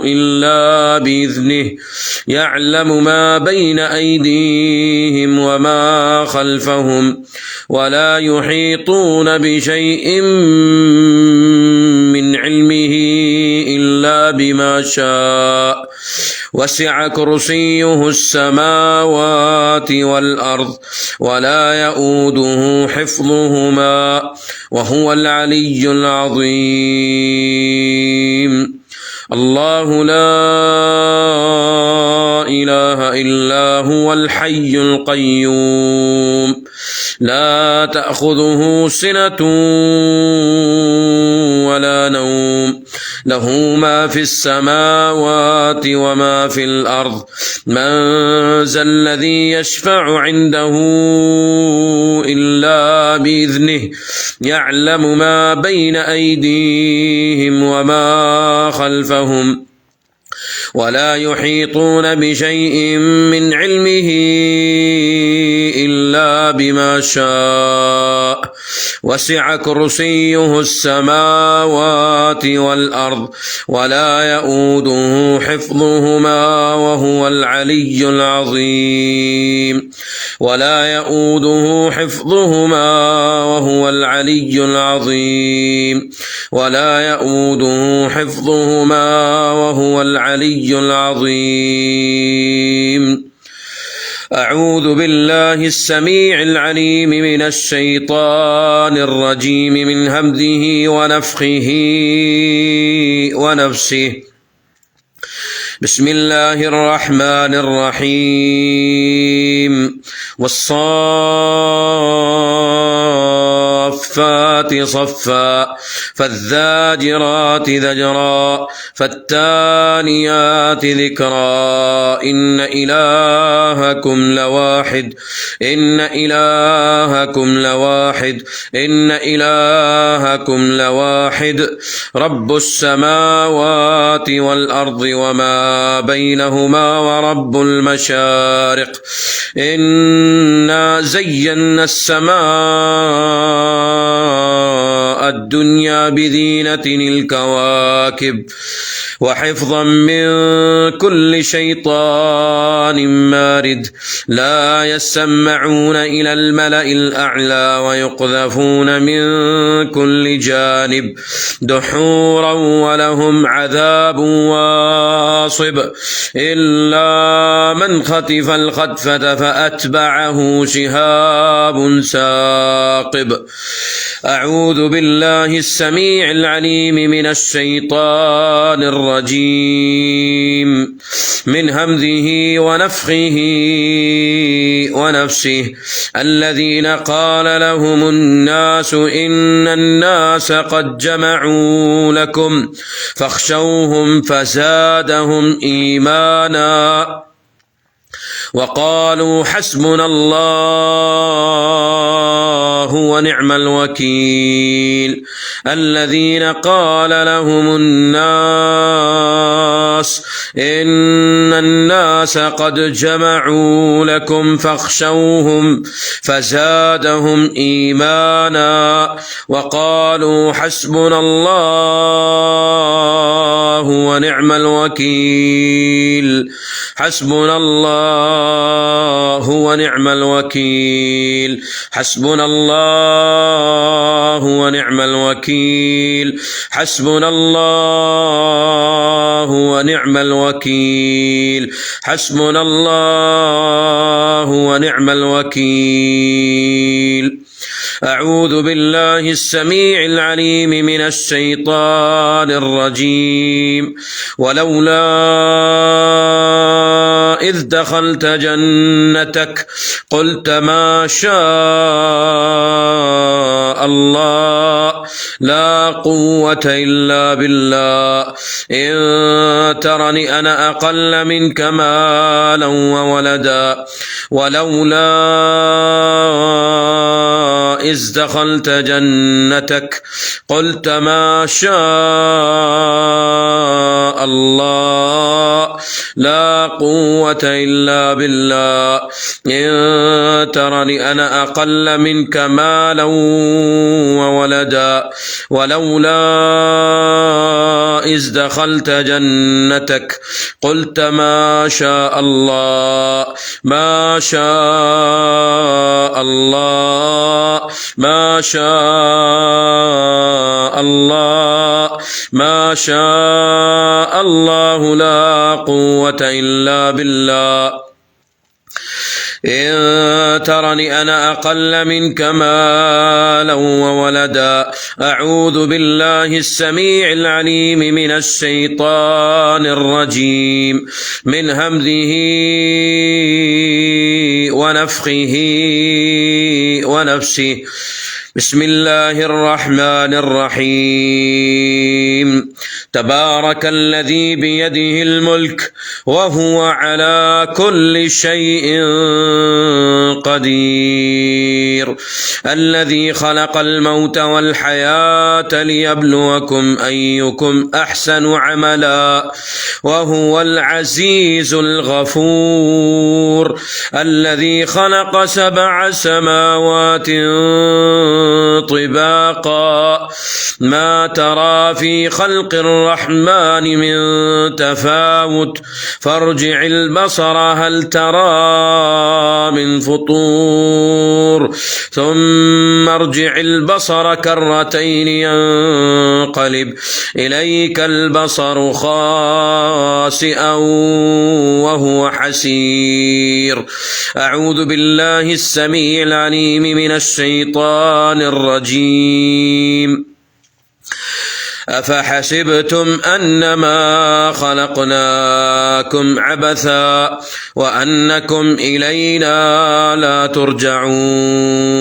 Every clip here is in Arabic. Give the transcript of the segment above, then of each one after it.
إلا بإذنه يعلم ما بين أيديهم وما خلفهم ولا يحيطون بشيء من علمه إلا بما شاء وسع كرسيه السماوات والأرض ولا يؤوده حفظهما وهو العلي العظيم. الله لا إله إلا هو الحي القيوم لا تأخذه سنة ولا نوم له ما في السماوات وما في الأرض من ذا الذي يشفع عنده إلا بإذنه يعلم ما بين أيديهم وما خلفهم ولا يحيطون بشيء من علمه إلا بما شاء وسع كرسيه السماوات والأرض ولا يؤوده حفظهما وهو العلي العظيم. ولا يؤوده حفظهما وهو العلي العظيم. ولا يؤوده حفظهما وهو العلي العظيم. أعوذ بالله السميع العليم من الشيطان الرجيم من همزه ونفخه ونفسه. بسم الله الرحمن الرحيم. والصافات صفا فالزاجرات زجرا فالتاليات ذكرا إن إلهكم لواحد إن إلهكم لواحد إن إلهكم لواحد رب السماوات والأرض وما بينهما ورب المشارق. إنا زينا السماء الدنيا بزينة الكواكب وحفظا من كل شيطان مارد لا يسمعون إلى الملأ الأعلى ويقذفون من كل جانب دحورا ولهم عذاب واصب إلا من خطف الخطفة فأتبعه شهاب ثاقب. أعوذ بالله السميع العليم من الشيطان الرجيم من همزه ونفخه ونفسه. الذين قال لهم الناس إن الناس قد جمعوا لكم فاخشوهم فزادهم إيمانا وقالوا حسبنا الله ونعم الوكيل. الذين قال لهم الناس إن الناس قد جمعوا لكم فاخشوهم فزادهم إيمانا وقالوا حسبنا الله ونعم الوكيل. حسبنا الله ونعم الوكيل. حسبنا الله ونعم الوكيل. حسبنا الله ونعم الوكيل. حسبنا الله ونعم الوكيل. أعوذ بالله السميع العليم من الشيطان الرجيم. ولولا إذ دخلت جنتك قلت ما شاء الله لا قوة إلا بالله إن ترني أنا أقل منك مالا وولدا. ولولا إذ دخلت جنتك قلت ما شاء الله لا قوة إلا بالله إن ترني أنا أقل منك مالا وولدا ولولا إذ دخلت جنتك قلت ما شاء الله ما شاء الله ما شاء الله ما شاء الله لا قوة إلا بالله إن ترني أنا أقل منك مالا وولدا أعوذ بالله السميع العليم من الشيطان الرجيم من همزه ونفخه ونفسه بسم الله الرحمن الرحيم تبارك الذي بيده الملك وهو على كل شيء قدير الذي خلق الموت والحياة ليبلوكم أيكم أحسن عملا وهو العزيز الغفور الذي خلق 7 سماوات طباقا ما ترى في خلق الرحمن من تفاوت فارجع البصر هل ترى من فطور ثم ارجع البصر كرتين ينقلب إليك البصر خاسئا وهو حسير أعوذ بالله السميع العليم من الشيطان الرجيم أفحسبتم أنما خلقناكم عبثا وأنكم إلينا لا ترجعون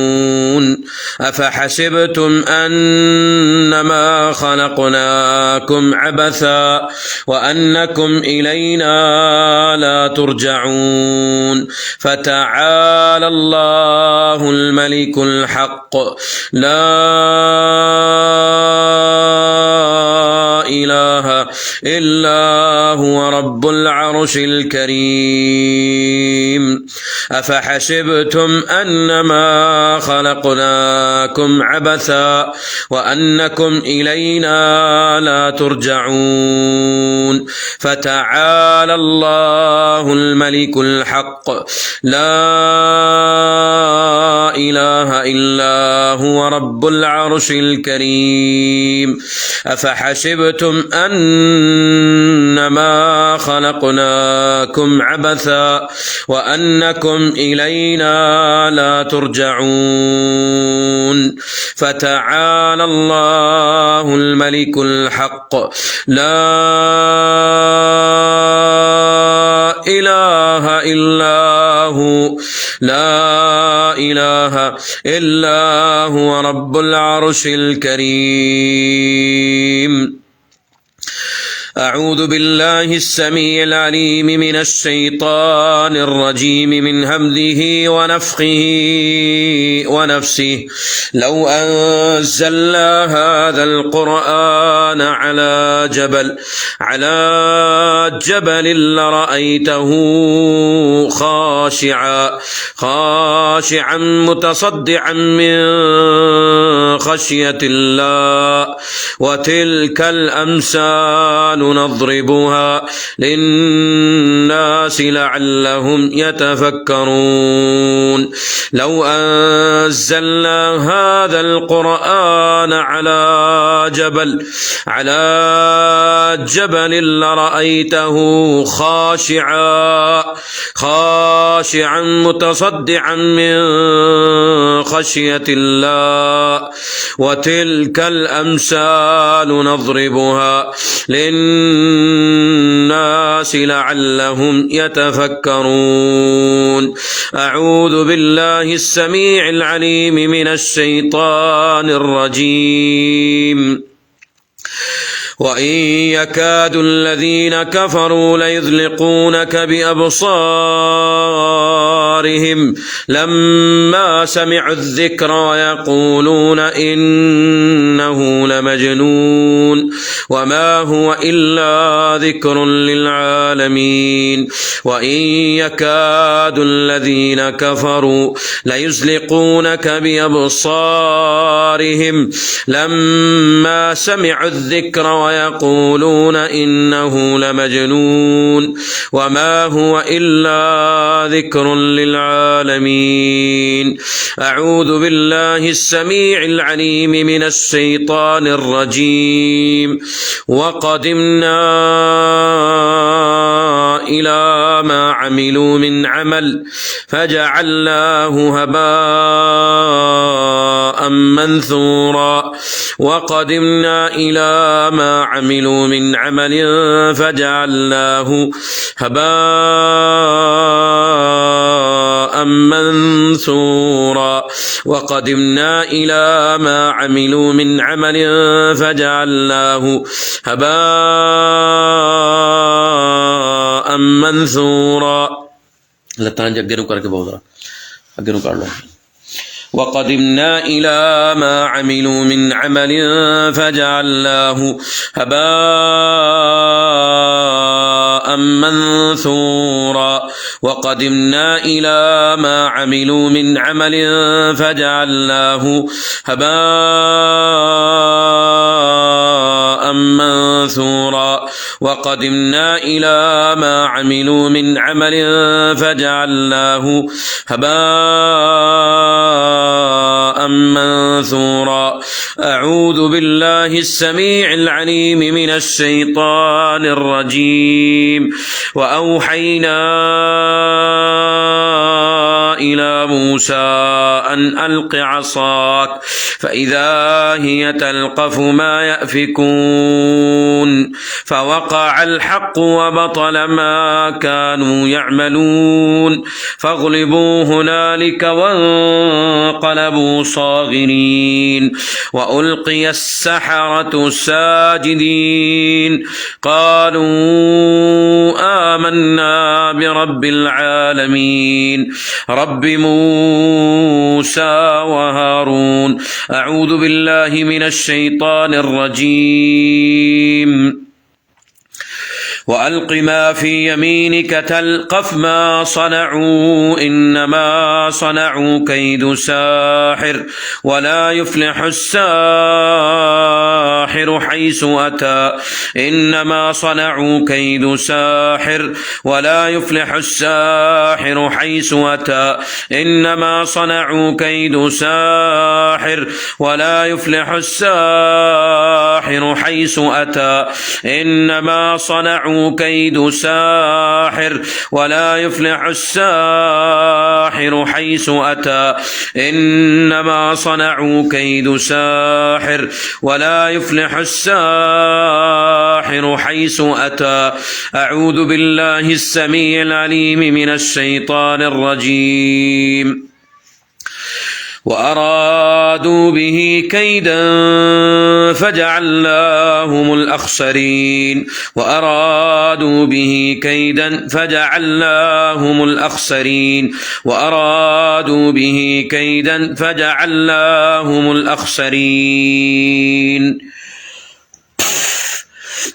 أفحسبتم أنما خلقناكم عبثا وأنكم إلينا لا ترجعون فتعالى الله الملك الحق لا إله إلا هو رب العرش الكريم أفحسبتم أنما خلقناكم عبثا وأنكم إلينا لا ترجعون فتعالى الله الملك الحق لا إله إلا هو رب العرش الكريم أفحسبتم أنما خلقناكم عبثا وأنكم إلينا لا ترجعون فتعالى الله الملك الحق لا إله إلا هو لا إله إلا هو رب العرش الكريم أعوذ بالله السميع العليم من الشيطان الرجيم من همزه ونفخه ونفسه لو أنزلنا هذا القرآن على جبل لرأيته خاشعا متصدعا من خشية الله وتلك الأمثال نضربها للناس لعلهم يتفكرون لو أنزلنا هذا القرآن على جبل لرأيته خاشعا متصدعا من خشية الله وتلك الأمثال نضربها للناس لعلهم يتفكرون أعوذ بالله السميع العليم من الشيطان الرجيم وإن يكاد الذين كفروا ليزلقونك بأبصارهم لما سمعوا الذكر ويقولون إنه لمجنون وما هو إلا ذكر للعالمين وإن يكاد الذين كفروا ليزلقونك بأبصارهم لما سمعوا الذكر ويقولون إنه لمجنون وما هو إلا ذكر للعالمين. أعوذ بالله السميع العليم من الشيطان الرجيم. وقدمنا إلى ما عملوا من عمل فجعلناه هباء منثورا. وقدمنا إلى ما عملوا من عمل فجعلناه هباء منثورا. وقدمنا إلى ما عملوا من عمل فجعلناه هباء منثورا. لتان جگرو کر کے بہت اگرو کر لو. وقدمنا إلى ما عملوا من عمل فجعلناه هباء منثورا. وقدمنا إلى ما عملوا من عمل فجعلناه هباء منثورا. وقدمنا إلى ما عملوا من عمل فجعلناه هباء منثورا. أعوذ بالله السميع العليم من الشيطان الرجيم. وأوحينا إلى موسى أن ألق عصاك فإذا هي تلقف ما يأفكون فوقع الحق وبطل ما كانوا يعملون فاغلبوا هنالك وانقلبوا صاغرين. وألقي السحرة ساجدين قالوا آمنا برب العالمين رب موسى وهارون. أعوذ بالله من الشيطان الرجيم. وألق ما في يمينك تلقف ما صنعوا إنما صنعوا كيد ساحر ولا يفلح الساحر حيث أتى. إنما صنعوا كيد ساحر ولا يفلح الساحر حيث أتى. إنما صنعوا كيد ساحر ولا يفلح الساحر حيث أتى. إنما صنعوا كيد ساحر ولا يفلح الساحر حيث أتى. إنما صنعوا كيد ساحر ولا يفلح الساحر حيث أتى. أعوذ بالله السميع العليم من الشيطان الرجيم. وأرادوا به كيدا فجعلناهم الأخسرين. وأرادوا به كيدا فجعلناهم الأخسرين. وأرادوا به كيدا فجعلناهم الأخسرين.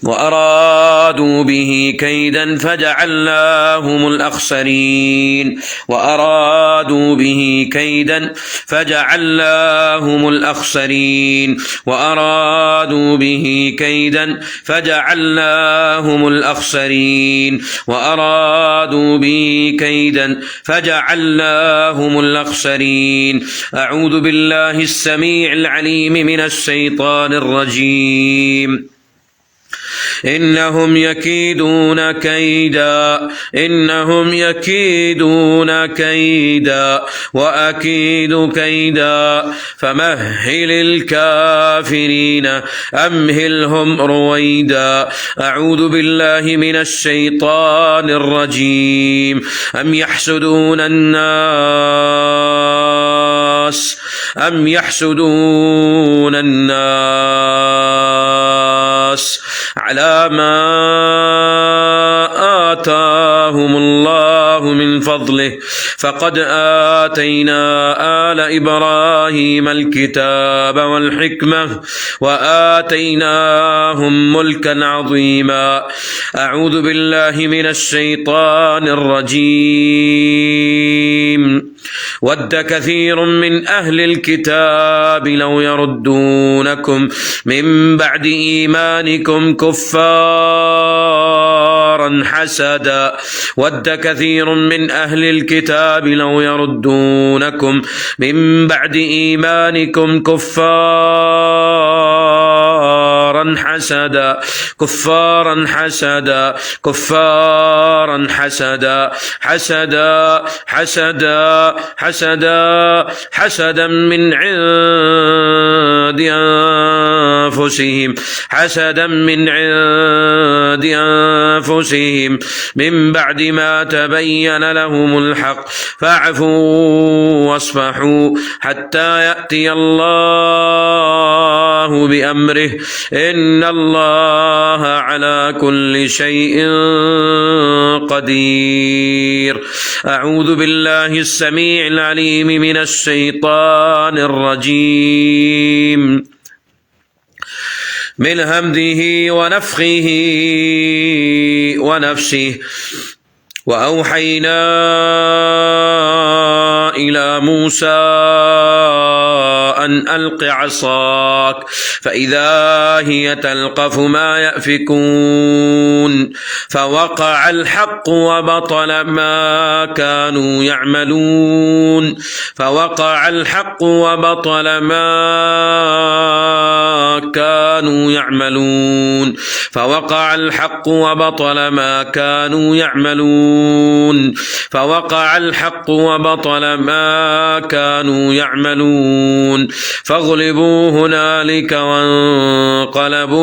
وأرادوا به كيدا فجعلناهم الأخسرين. وأرادوا به كيدا فجعلناهم الأخسرين. وأرادوا به كيدا فجعلناهم الأخسرين. وأرادوا به كيدا فجعلناهم الأخسرين. أعوذ بالله السميع العليم من الشيطان الرجيم. إنهم يكيدون كيدا. إنهم يكيدون كيدا وأكيد كيدا فمهل الكافرين أمهلهم رويدا. أعوذ بالله من الشيطان الرجيم. أم يحسدون الناس أم يحسدون الناس على ما آتاهم الله من فضله فقد آتينا آل إبراهيم الكتاب والحكمة وآتيناهم ملكا عظيما. أعوذ بالله من الشيطان الرجيم. ود كثير من أهل الكتاب لو يردونكم من بعد إيمانكم كفارا حسدا. ود كثير من أهل الكتاب لو يردونكم من بعد إيمانكم كفارا حسدا كفارا حسدا كفارا حسدا حسدا حسدا حسدا حسدا من عند أنفسهم حسدا من عند أنفسهم من بعد ما تبين لهم الحق فاعفوا واصفحوا حتى يأتي الله بأمره إن الله على كل شيء قدير. أعوذ بالله السميع العليم من الشيطان الرجيم من همزه ونفخه ونفسه. وأوحينا إلى موسى أن ألق عصاك فإذا هي تلقف ما يأفكون فوقع الحق وبطل ما كانوا يعملون فوقع الحق وبطل ما كانوا يعملون فوقع الحق وبطل ما كانوا يعملون فوقع الحق وبطل ما كانوا يعملون فاغلبوا هنالك وانقلبوا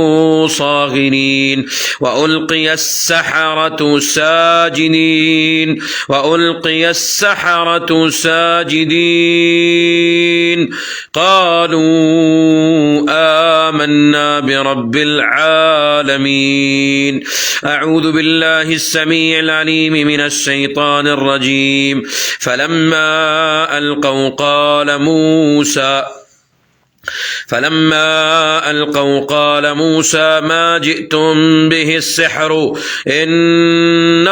صاغرين وألقي السحرة ساجدين وألقي السحرة ساجدين قالوا آمنا برب العالمين. أعوذ بالله السميع العليم من الشيطان الرجيم. فلما ألقوا قال موسى ما جئتم به السحر إن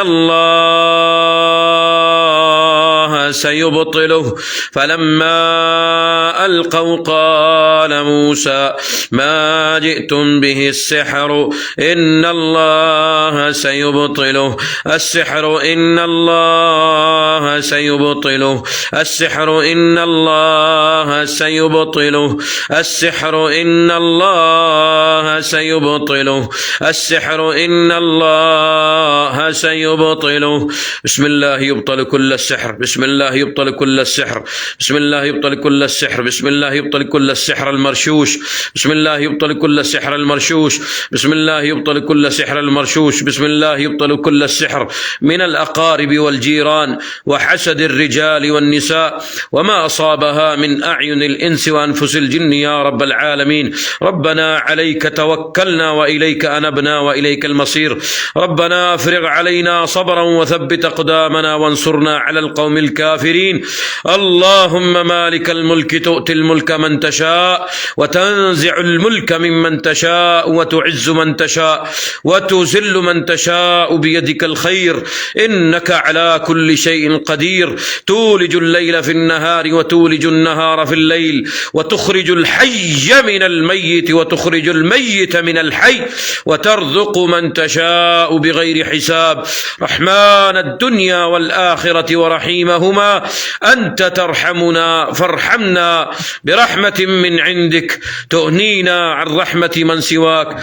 الله سيبطله. فلما ألقوا قال موسى ما جئتم به السحر إن الله سيبطله السحر إن الله سيبطله السحر إن الله سيبطله السحر إن الله سيبطله السحر إن الله سيبطله. بسم الله يبطل كل السحر بسم الله يبطل كل السحر بسم الله يبطل كل السحر بسم الله يبطل كل السحر المرشوش بسم الله يبطل كل السحر المرشوش بسم الله يبطل كل سحر المرشوش بسم الله يبطل كل السحر من الأقارب والجيران وحسد الرجال والنساء وما أصابها من أعين الإنس وأنفس الجن يا رب العالمين. ربنا عليك توكلنا وإليك أنبنا وإليك المصير. ربنا أفرغ علينا صبرا وثبت أقدامنا وانصرنا على القوم الكافرين. اللهم مالك الملك تؤتي الملك من تشاء وتنزع الملك ممن تشاء وتعز من تشاء وتذل من تشاء بيدك الخير إنك على كل شيء قدير. تولج الليل في النهار وتولج النهار في الليل وتخرج الحي من الميت وتخرج الميت من الحي وترزق من تشاء بغير حساب. رحمن الدنيا والآخرة ورحيمهما أنت ترحمنا فارحمنا برحمة من عندك تغنينا عن رحمة من سواك.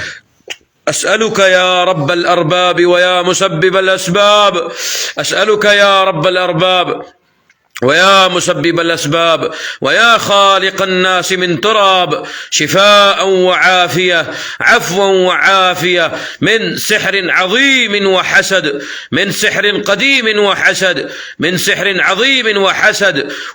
أسألك يا رب الأرباب ويا مسبب الأسباب أسألك يا رب الأرباب ويا مسبب الأسباب ويا خالق الناس من تراب شفاء وعافية عفوا وعافية من سحر عظيم وحسد، من سحر قديم وحسد، من سحر عظيم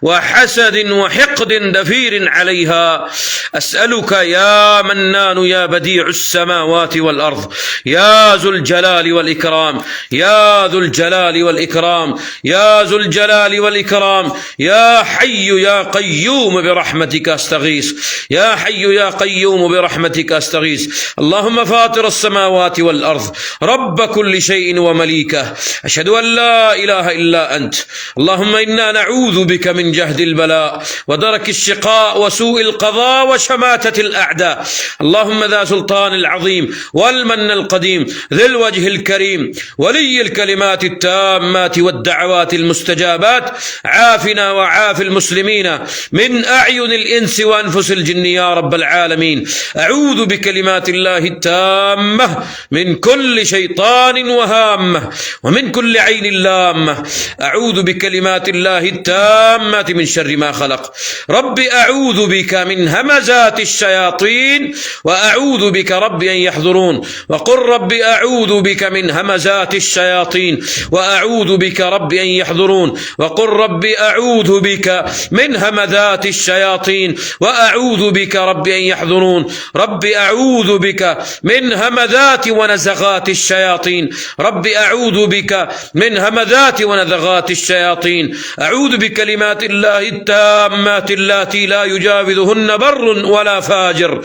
وحسد وحقد دفير عليها. أسألك يا منان يا بديع السماوات والأرض يا ذو الجلال والإكرام، يا ذو الجلال والإكرام، يا ذو الجلال والإكرام، يا حي يا قيوم برحمتك أستغيث، يا حي يا قيوم برحمتك أستغيث. اللهم فاطر السماوات والأرض رب كل شيء ومليكه، أشهد أن لا إله إلا أنت. اللهم إنا نعوذ بك من جهد البلاء ودرك الشقاء وسوء القضاء وشماتة الأعداء. اللهم ذا سلطان العظيم والمن القديم ذي الوجه الكريم ولي الكلمات التامات والدعوات المستجابات، عافنا وعاف المسلمين من أعين الإنس وأنفس الجن يا رب العالمين. أعوذ بكلمات الله التامة من كل شيطان وهامة ومن كل عين لامة. أعوذ بكلمات الله التامة من شر ما خلق. رب أعوذ بك من همزات الشياطين وأعوذ بك رب أن يحضرون. وقل رب أعوذ بك من همزات الشياطين وأعوذ بك رب أن يحضرون. وقل رب أعوذ بك من همزات الشياطين وأعوذ بك رب أن يحضرون. رب أعوذ بك من همزات ونزغات الشياطين. رب أعوذ بك من همزات ونزغات الشياطين. أعوذ بكلمات الله التامات اللاتي لا يجاوزهن بر ولا فاجر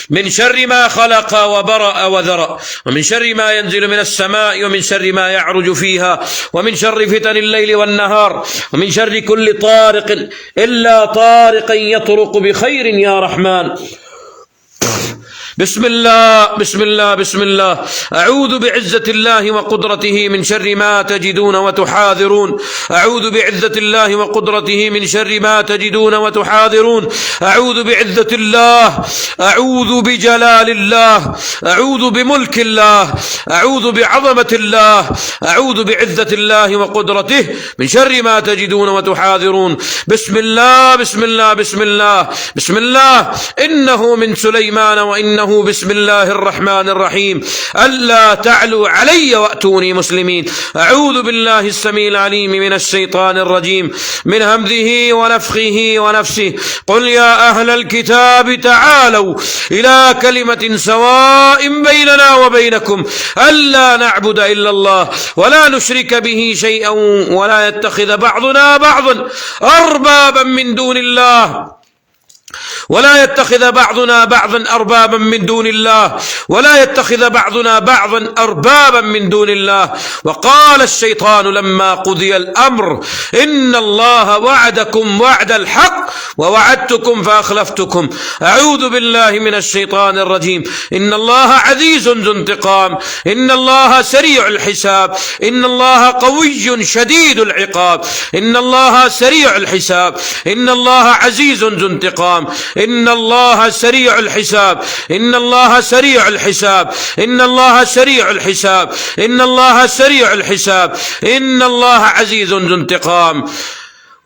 من شر ما خلق وبرأ وذرأ، ومن شر ما ينزل من السماء، ومن شر ما يعرج فيها، ومن شر فتن الليل والنهار، ومن شر كل طارق إلا طارقا يطرق بخير يا رحمن. بسم الله بسم الله بسم الله. أعوذ بعزة الله وقدرته من شر ما تجدون وتحاذرون. أعوذ بعزة الله وقدرته من شر ما تجدون وتحاذرون. أعوذ بعزة الله، أعوذ بجلال الله، أعوذ بملك الله، أعوذ بعظمة الله، أعوذ بعزة الله وقدرته من شر ما تجدون وتحاذرون. بسم الله بسم الله بسم الله بسم الله. إنه من سليمان وإنه بسم الله الرحمن الرحيم. ألا تعلوا علي وأتوني مسلمين. أعوذ بالله السميع العليم من الشيطان الرجيم من همزه ونفخه ونفسه. قل يا أهل الكتاب تعالوا إلى كلمة سواء بيننا وبينكم ألا نعبد إلا الله ولا نشرك به شيئا ولا يتخذ بعضنا بعضا أربابا من دون الله، ولا يتخذ بعضنا بعضا أربابا من دون الله، ولا يتخذ بعضنا بعضا أربابا من دون الله. وقال الشيطان لما قضي الأمر إن الله وعدكم وعد الحق ووعدتكم فأخلفتكم. أعوذ بالله من الشيطان الرجيم. إن الله عزيز ذو انتقام، إن الله سريع الحساب، إن الله قوي شديد العقاب، إن الله سريع الحساب، إن الله عزيز ذو انتقام، إن الله سريع الحساب، إن الله سريع الحساب، إن الله سريع الحساب، إن الله سريع الحساب، إن الله عزيز ذو انتقام.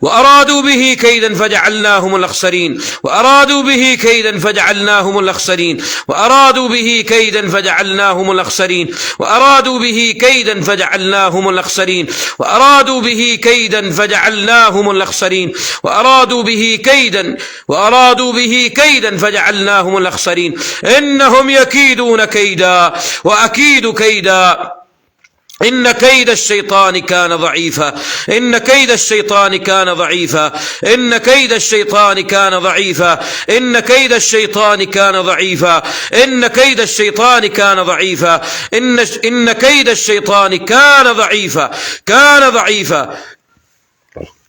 وأرادوا به كيدا فجعلناهم الأخسرين، وأرادوا به كيدا فجعلناهم الأخسرين، وأرادوا به كيدا فجعلناهم الأخسرين، وأرادوا به كيدا فجعلناهم الأخسرين، وأرادوا به كيدا فجعلناهم الأخسرين، وأرادوا به كيدا، وأرادوا به كيدا فجعلناهم الأخسرين. إنهم يكيدون كيدا وأكيد كيدا. إن كيد الشيطان كان ضعيفا، إن كيد الشيطان كان ضعيفا، إن كيد الشيطان كان ضعيفا، إن كيد الشيطان كان ضعيفا، إن كيد الشيطان كان ضعيفا، إن كيد الشيطان كان ضعيفا، كان ضعيفا.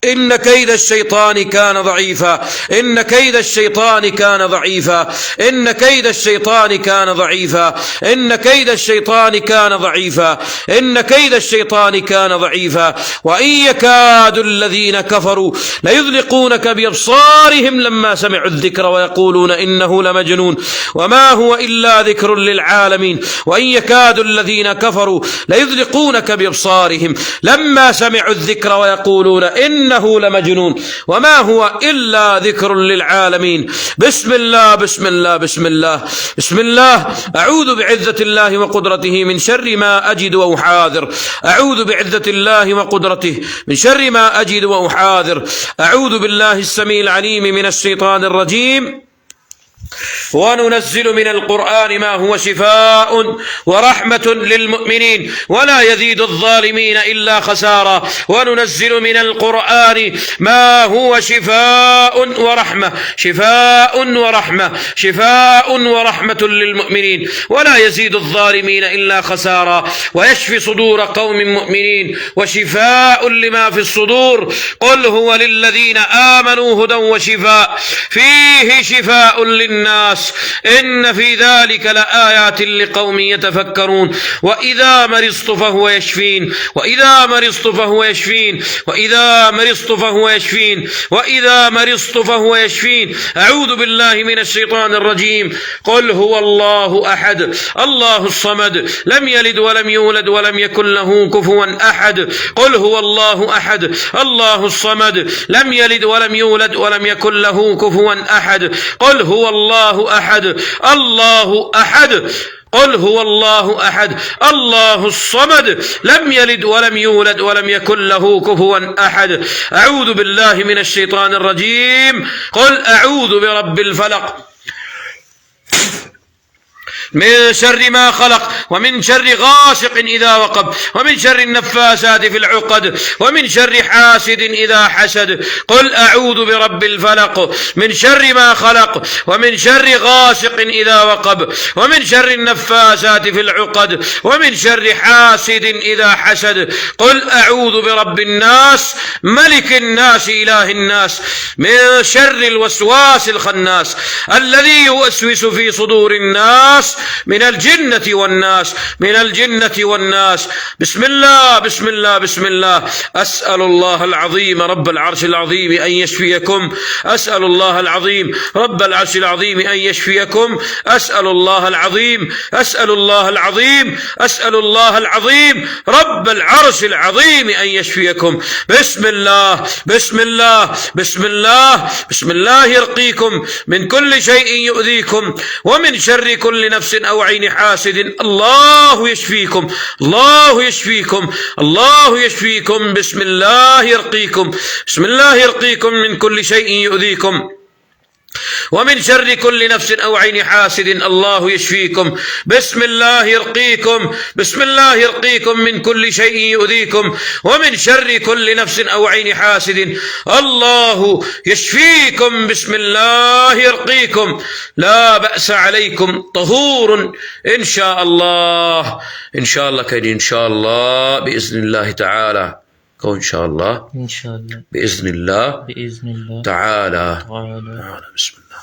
إن كيد الشيطان كان ضعيفا إن كيد الشيطان كان ضعيفا إن كيد الشيطان كان ضعيفا إن كيد الشيطان كان ضعيفا إن كيد الشيطان كان ضعيفا وإن يكاد الذين كفروا ليزلقونك بأبصارهم لما سمعوا الذكر ويقولون إنه لمجنون وما هو إلا ذكر للعالمين وإن يكاد الذين كفروا ليزلقونك بأبصارهم لما سمعوا الذكر ويقولون إنه لمجنون وما هو إلا ذكر للعالمين. بسم الله بسم الله بسم الله بسم الله. أعوذ بعزة الله وقدرته من شر ما أجد وأحاذر. أعوذ بعزة الله وقدرته من شر ما أجد وأحاذر. أعوذ بالله السميع العليم من الشيطان الرجيم. وننزل من القرآن ما هو شفاء ورحمة للمؤمنين ولا يزيد الظالمين إلا خسارا. وننزل من القرآن ما هو شفاء ورحمة شفاء ورحمة شفاء ورحمة للمؤمنين ولا يزيد الظالمين إلا خسارا ويشفي صدور قوم مؤمنين وشفاء لما في الصدور. قل هو للذين آمنوا هدى وشفاء فيه شفاء للناس إن في ذلك لآيات لقوم يتفكرون. وإذا مرضت فهو يشفين وإذا مرضت فهو يشفين وإذا مرضت فهو يشفين وإذا مرضت فهو يشفين. أعوذ بالله من الشيطان الرجيم. قل هو الله أحد الله الصمد لم يلد ولم يولد ولم يكن له كفوا أحد. قل هو الله أحد الله الصمد لم يلد ولم يولد ولم يكن له كفوا أحد. قل هو الله أحد الله أحد. قل هو الله أحد الله الصمد لم يلد ولم يولد ولم يكن له كفوا أحد. أعوذ بالله من الشيطان الرجيم. قل أعوذ برب الفلق من شر ما خلق ومن شر غاسق إذا وقب ومن شر النفاسات في العقد ومن شر حاسد إذا حسد. قل أعوذ برب الفلق من شر ما خلق ومن شر غاسق إذا وقب ومن شر النفاسات في العقد ومن شر حاسد إذا حسد. قل أعوذ برب الناس ملك الناس إله الناس من شر الوسواس الخناس الذي يوسوس في صدور الناس من الجنة والناس من الجنة والناس. بسم الله بسم الله بسم الله. أسأل الله العظيم رب العرش العظيم أن يشفيكم. أسأل الله العظيم رب العرش العظيم أن يشفيكم. أسأل الله العظيم أسأل الله العظيم أسأل الله العظيم رب العرش العظيم أن يشفيكم. بسم الله بسم الله بسم الله بسم الله يرقيكم من كل شيء يؤذيكم ومن شر كل نفس أو عين حاسد. الله يشفيكم الله يشفيكم الله يشفيكم. بسم الله يرقيكم بسم الله يرقيكم من كل شيء يؤذيكم ومن شر كل نفس أو عين حاسد. الله يشفيكم. بسم الله يرقيكم بسم الله يرقيكم من كل شيء يؤذيكم ومن شر كل نفس أو عين حاسد. الله يشفيكم. بسم الله يرقيكم. لا بأس عليكم طهور إن شاء الله إن شاء الله كيدي إن شاء الله بإذن الله تعالى. إن شاء الله إن شاء الله بإذن الله بإذن الله تعالى. تعالى. بسم الله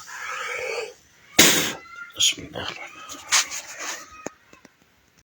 بسم الله الرحمن